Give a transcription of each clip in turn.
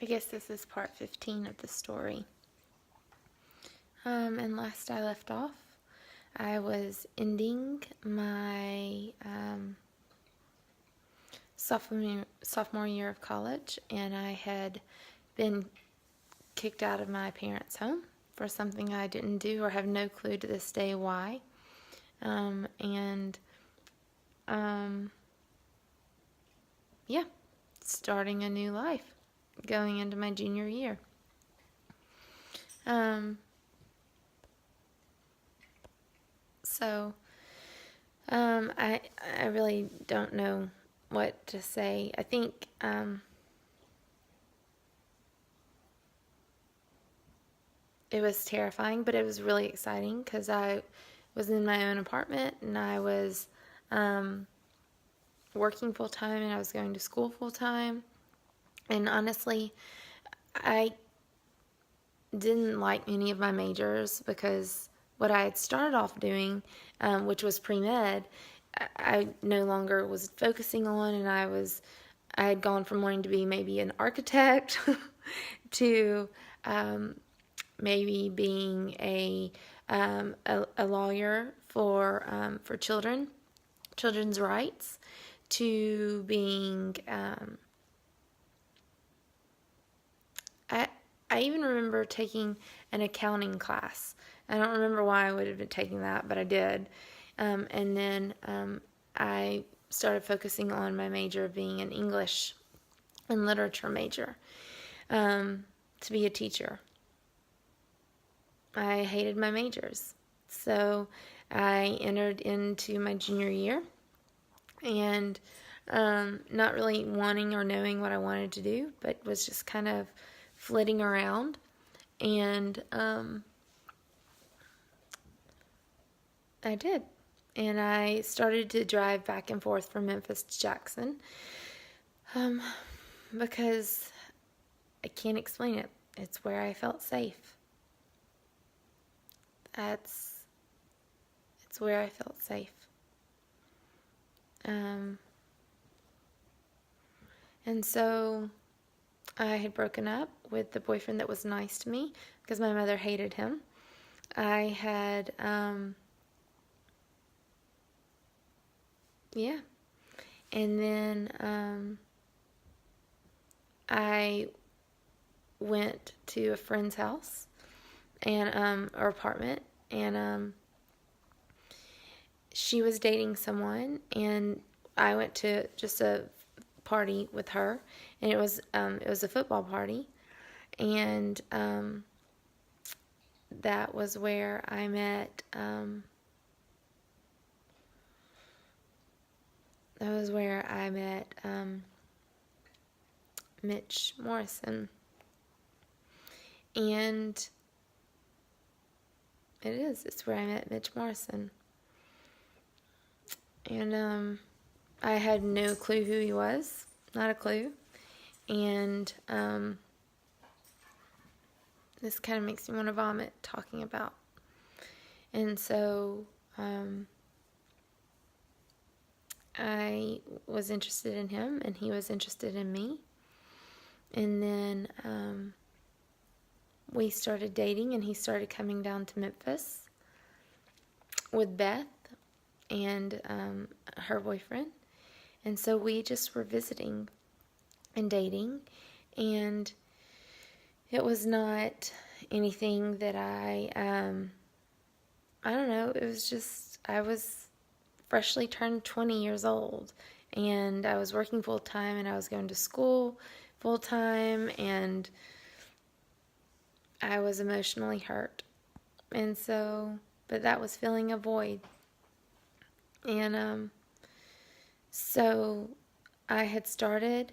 I guess this is part 15 of the story. And last I left off, I was ending my sophomore year of college, and I had been kicked out of my parents' home for something I didn't do or have no clue to this day why. Yeah, starting a new life, going into my junior year. I really don't know what to say. I think it was terrifying, but it was really exciting because I was in my own apartment and I was working full time and I was going to school full time. And honestly, I didn't like any of my majors because what I had started off doing, which was pre-med, I no longer was focusing on, and I had gone from wanting to be maybe an architect to maybe being a lawyer for children's rights, to being I even remember taking an accounting class. I don't remember why I would have been taking that, but I did. And then I started focusing on my major being an English and literature major, to be a teacher. I hated my majors. So I entered into my junior year and not really wanting or knowing what I wanted to do, but was just kind of flitting around. And I did. And I started to drive back and forth from Memphis to Jackson because I can't explain it. It's where I felt safe. It's where I felt safe. And so I had broken up with the boyfriend that was nice to me because my mother hated him. I had, yeah. And then I went to a friend's house and or apartment, and she was dating someone, and I went to just a party with her, and it was a football party, and that was where I met Mitch Morrison. And it's where I met Mitch Morrison. And I had no clue who he was, not a clue. And this kind of makes me want to vomit talking about. And so I was interested in him, and he was interested in me. And then we started dating, and he started coming down to Memphis with Beth and her boyfriend. And so we just were visiting and dating, and it was not anything that I don't know, it was just, I was freshly turned 20 years old, and I was working full time, and I was going to school full time, and I was emotionally hurt. And so, but that was filling a void. And so I had started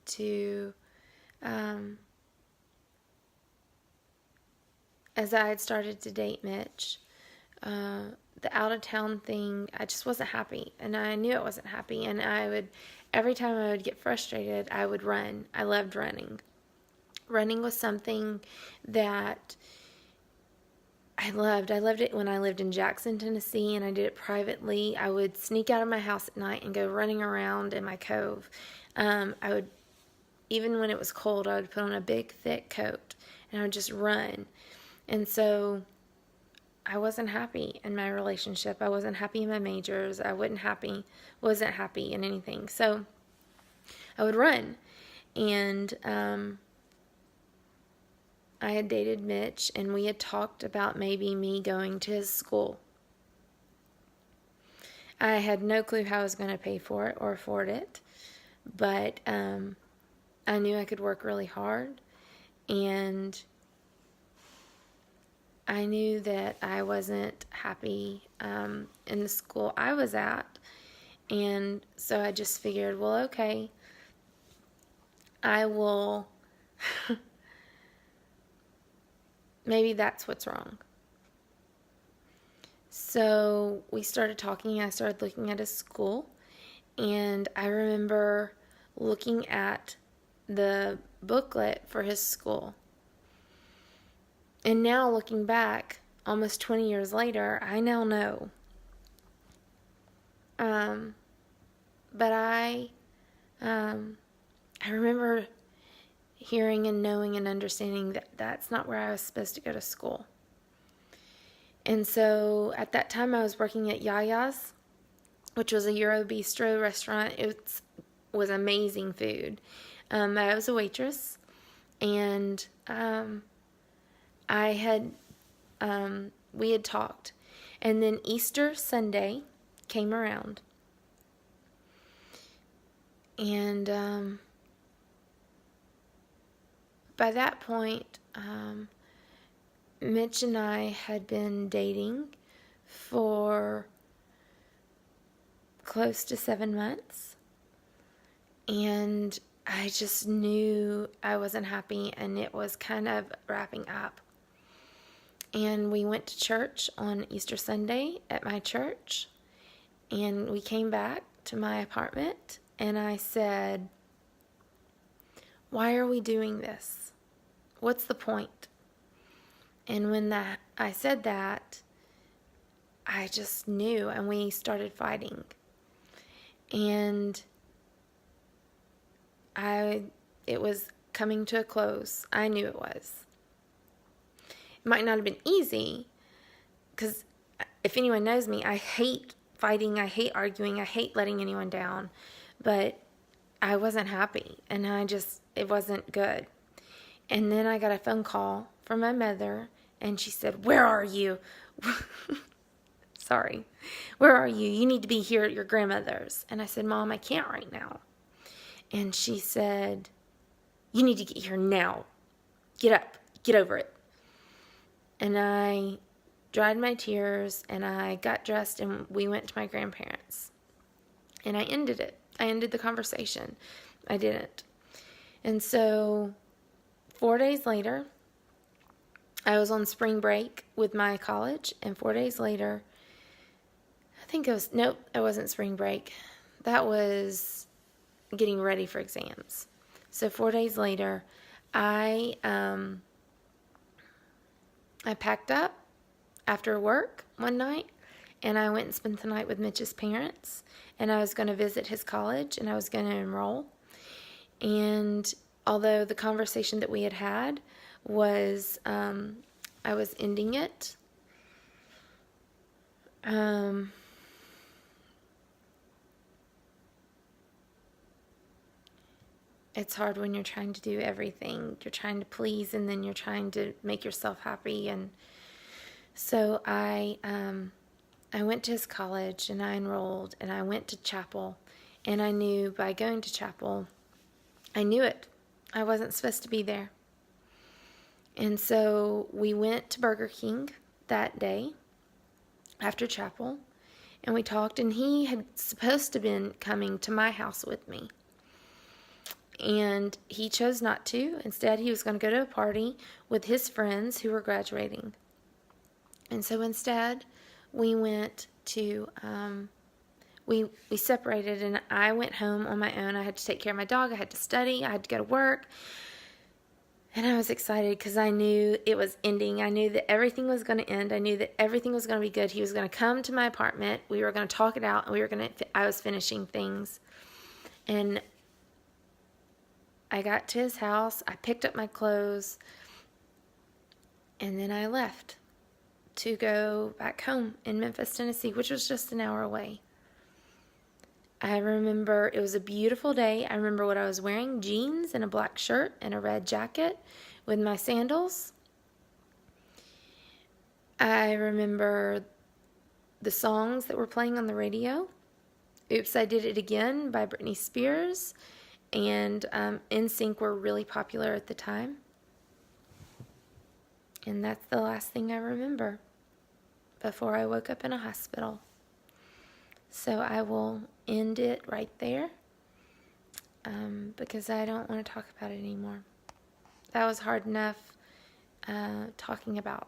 to as I had started to date Mitch, the out of town thing, I just wasn't happy, and I knew I wasn't happy, and every time I would get frustrated, I would run. I loved running. Running was something that I loved it when I lived in Jackson, Tennessee, and I did it privately. I would sneak out of my house at night and go running around in my cove. I would, even when it was cold, I would put on a big, thick coat, and I would just run. And so I wasn't happy in my relationship. I wasn't happy in my majors. I wasn't happy in anything. So I would run. And I had dated Mitch, and we had talked about maybe me going to his school. I had no clue how I was going to pay for it or afford it, but I knew I could work really hard, and I knew that I wasn't happy in the school I was at, and so I just figured, well, okay, I will... Maybe that's what's wrong. So we started talking. I started looking at his school, and I remember looking at the booklet for his school. And now looking back, almost 20 years later, I now know. But I remember hearing and knowing and understanding that that's not where I was supposed to go to school. And so at that time I was working at Yaya's, which was a Euro Bistro restaurant. It was amazing food. I was a waitress, and we had talked. And then Easter Sunday came around. And by that point, Mitch and I had been dating for close to 7 months, and I just knew I wasn't happy, and it was kind of wrapping up. And we went to church on Easter Sunday at my church, and we came back to my apartment, and I said, "Why are we doing this? What's the point?" And when I said that, I just knew, and we started fighting. And it was coming to a close. I knew it was. It might not have been easy, because if anyone knows me, I hate fighting, I hate arguing, I hate letting anyone down. But I wasn't happy, and it wasn't good. And then I got a phone call from my mother, and she said, "Where are you?" Sorry. "Where are you? You need to be here at your grandmother's." And I said, "Mom, I can't right now." And she said, "You need to get here now. Get up. Get over it." And I dried my tears, and I got dressed, and we went to my grandparents. And I ended it. I ended the conversation. I didn't. And so 4 days later, I was on spring break with my college, and 4 days later, nope, it wasn't spring break. That was getting ready for exams. So 4 days later, I packed up after work one night, and I went and spent the night with Mitch's parents, and I was going to visit his college, and I was going to enroll. And although the conversation that we had had was, I was ending it, it's hard when you're trying to do everything. You're trying to please, and then you're trying to make yourself happy. And so I went to his college, and I enrolled, and I went to chapel. And I knew by going to chapel, I knew it. I wasn't supposed to be there. And so we went to Burger King that day after chapel, and we talked, and he had supposed to been coming to my house with me. And he chose not to. Instead, he was going to go to a party with his friends who were graduating. And so instead, we went to, we separated, and I went home on my own. I had to take care of my dog. I had to study. I had to go to work. And I was excited because I knew it was ending. I knew that everything was going to end. I knew that everything was going to be good. He was going to come to my apartment. We were going to talk it out, and I was finishing things. And I got to his house. I picked up my clothes, and then I left to go back home in Memphis, Tennessee, which was just an hour away. I remember it was a beautiful day. I remember what I was wearing, jeans and a black shirt and a red jacket with my sandals. I remember the songs that were playing on the radio. Oops, I Did It Again by Britney Spears and NSYNC were really popular at the time. And that's the last thing I remember before I woke up in a hospital. So I will end it right there because I don't want to talk about it anymore. That was hard enough talking about